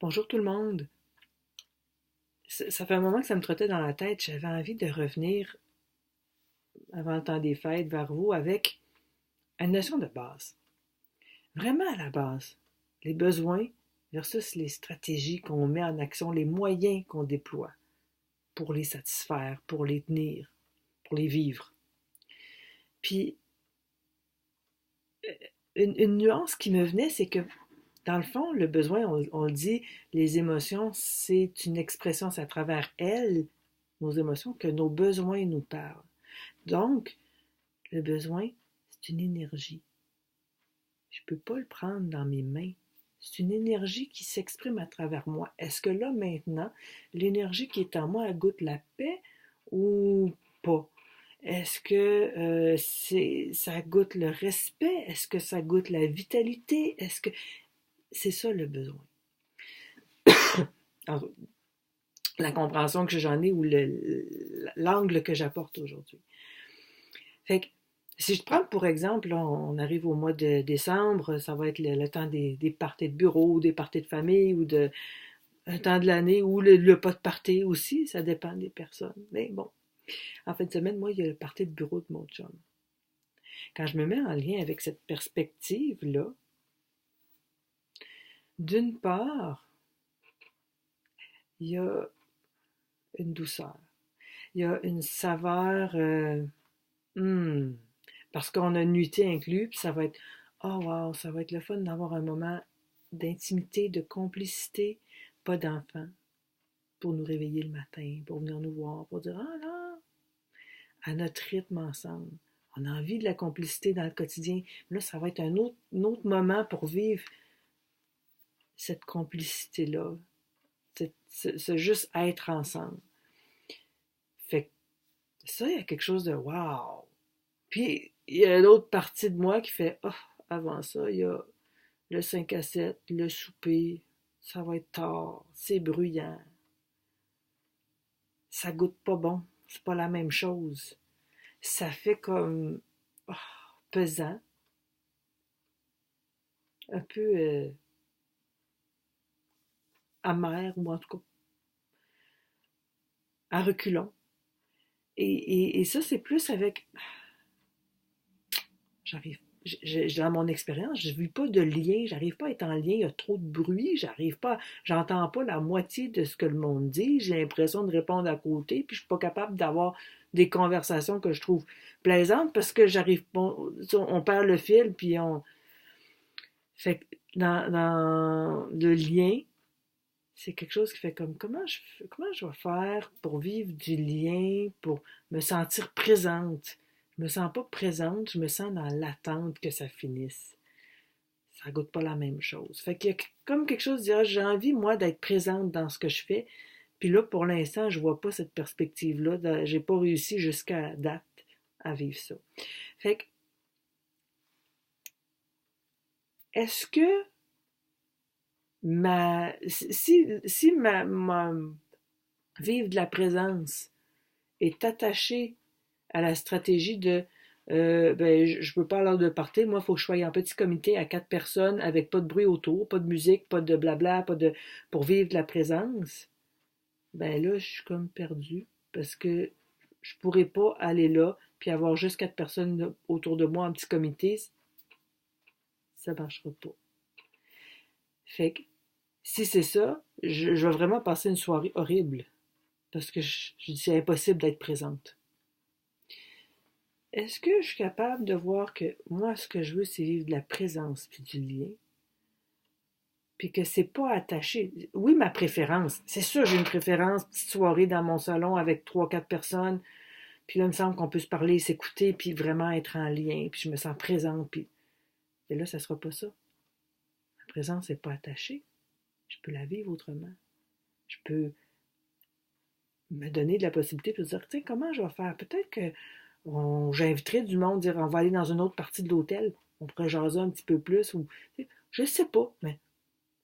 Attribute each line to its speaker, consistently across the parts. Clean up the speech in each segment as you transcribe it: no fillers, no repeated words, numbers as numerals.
Speaker 1: Bonjour tout le monde. Ça fait un moment que ça me trottait dans la tête. J'avais envie de revenir avant le temps des fêtes vers vous avec une notion de base. Vraiment à la base. Les besoins versus les stratégies qu'on met en action, les moyens qu'on déploie pour les satisfaire, pour les tenir, pour les vivre. Puis, une nuance qui me venait, c'est que dans le fond, le besoin, on le dit, les émotions, c'est une expression, c'est à travers elles, nos émotions, que nos besoins nous parlent. Donc, le besoin, c'est une énergie. Je ne peux pas le prendre dans mes mains. C'est une énergie qui s'exprime à travers moi. Est-ce que là, maintenant, l'énergie qui est en moi, elle goûte la paix ou pas? Est-ce que ça goûte le respect? Est-ce que ça goûte la vitalité? Est-ce que c'est ça le besoin? Alors, la compréhension que j'en ai ou l'angle que j'apporte aujourd'hui. Fait que si je prends pour exemple, là, on arrive au mois de décembre, ça va être le temps des parties de bureau, des parties de famille ou de un temps de l'année ou le pas de party aussi, ça dépend des personnes. Mais bon, en fin de semaine, moi, il y a le party de bureau de mon chum. Quand je me mets en lien avec cette perspective-là, d'une part, il y a une douceur, il y a une saveur, hmm, parce qu'on a une nuitée inclus, puis ça va être, oh wow, ça va être le fun d'avoir un moment d'intimité, de complicité, pas d'enfant, pour nous réveiller le matin, pour venir nous voir, pour dire, ah là, à notre rythme ensemble. On a envie de la complicité dans le quotidien. Là, ça va être un autre moment pour vivre cette complicité-là, ce juste être ensemble. Fait que ça, il y a quelque chose de wow. Puis, il y a l'autre partie de moi qui fait, oh, avant ça, il y a le 5 à 7, le souper, ça va être tard, c'est bruyant, ça goûte pas bon, c'est pas la même chose. Ça fait comme oh, pesant, un peu amer ou en tout cas à reculons. Et ça, c'est plus avec, j'arrive, dans mon expérience, je ne vis pas de lien, j'arrive pas à être en lien, il y a trop de bruit, j'arrive pas, j'entends pas la moitié de ce que le monde dit, j'ai l'impression de répondre à côté, puis je suis pas capable d'avoir des conversations que je trouve plaisantes parce que j'arrive pas, on perd le fil, puis on, fait que dans le lien, c'est quelque chose qui fait comme comment je vais faire pour vivre du lien, pour me sentir présente. Je me sens pas présente, je me sens dans l'attente que ça finisse. Ça goûte pas la même chose. Fait qu'il y a comme quelque chose de dire, j'ai envie, moi, d'être présente dans ce que je fais. Puis là, pour l'instant, je vois pas cette perspective-là. J'ai pas réussi jusqu'à date à vivre ça. Fait que, est-ce que si ma vivre de la présence est attaché à la stratégie de ben, je peux pas alors de partir, moi, il faut que je sois en petit comité à 4 personnes avec pas de bruit autour, pas de musique, pas de blabla, pas de pour vivre de la présence. Ben là, je suis comme perdue parce que je pourrais pas aller là puis avoir juste 4 personnes autour de moi en petit comité, ça marchera pas. Fait que si c'est ça, je vais vraiment passer une soirée horrible parce que c'est impossible d'être présente. Est-ce que je suis capable de voir que moi, ce que je veux, c'est vivre de la présence puis du lien, puis que c'est pas attaché. Oui, ma préférence. C'est sûr, j'ai une préférence, petite soirée dans mon salon avec 3, 4 personnes, puis là, il me semble qu'on peut se parler, s'écouter, puis vraiment être en lien, puis je me sens présente, puis... Et là, ça sera pas ça. Ma présence n'est pas attachée. Je peux la vivre autrement. Je peux me donner de la possibilité de dire, tiens, comment je vais faire? Peut-être que j'inviterais du monde, dire, on va aller dans une autre partie de l'hôtel, on pourrait jaser un petit peu plus, ou, je sais pas, mais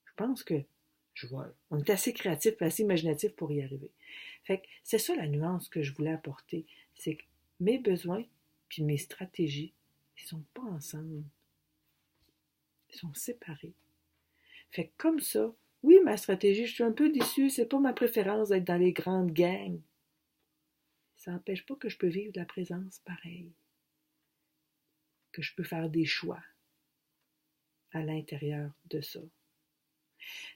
Speaker 1: je pense que on est assez créatif, assez imaginatif pour y arriver. Fait que c'est ça la nuance que je voulais apporter, c'est que mes besoins puis mes stratégies, ils sont pas ensemble, ils sont séparés. Fait que comme ça, oui, vu ma stratégie, je suis un peu déçue, c'est pas ma préférence d'être dans les grandes gangs. Ça n'empêche pas que je peux vivre de la présence pareil, que je peux faire des choix à l'intérieur de ça.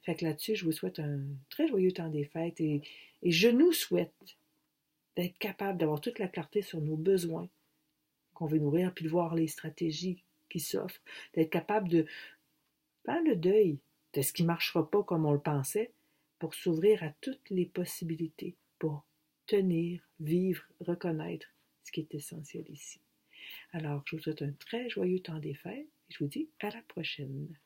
Speaker 1: Fait que là-dessus, je vous souhaite un très joyeux temps des fêtes et je nous souhaite d'être capable d'avoir toute la clarté sur nos besoins qu'on veut nourrir, puis de voir les stratégies qui s'offrent, d'être capable de faire le deuil de ce qui ne marchera pas comme on le pensait pour s'ouvrir à toutes les possibilités, pour tenir, vivre, reconnaître ce qui est essentiel ici. Alors, je vous souhaite un très joyeux temps des fêtes et je vous dis à la prochaine.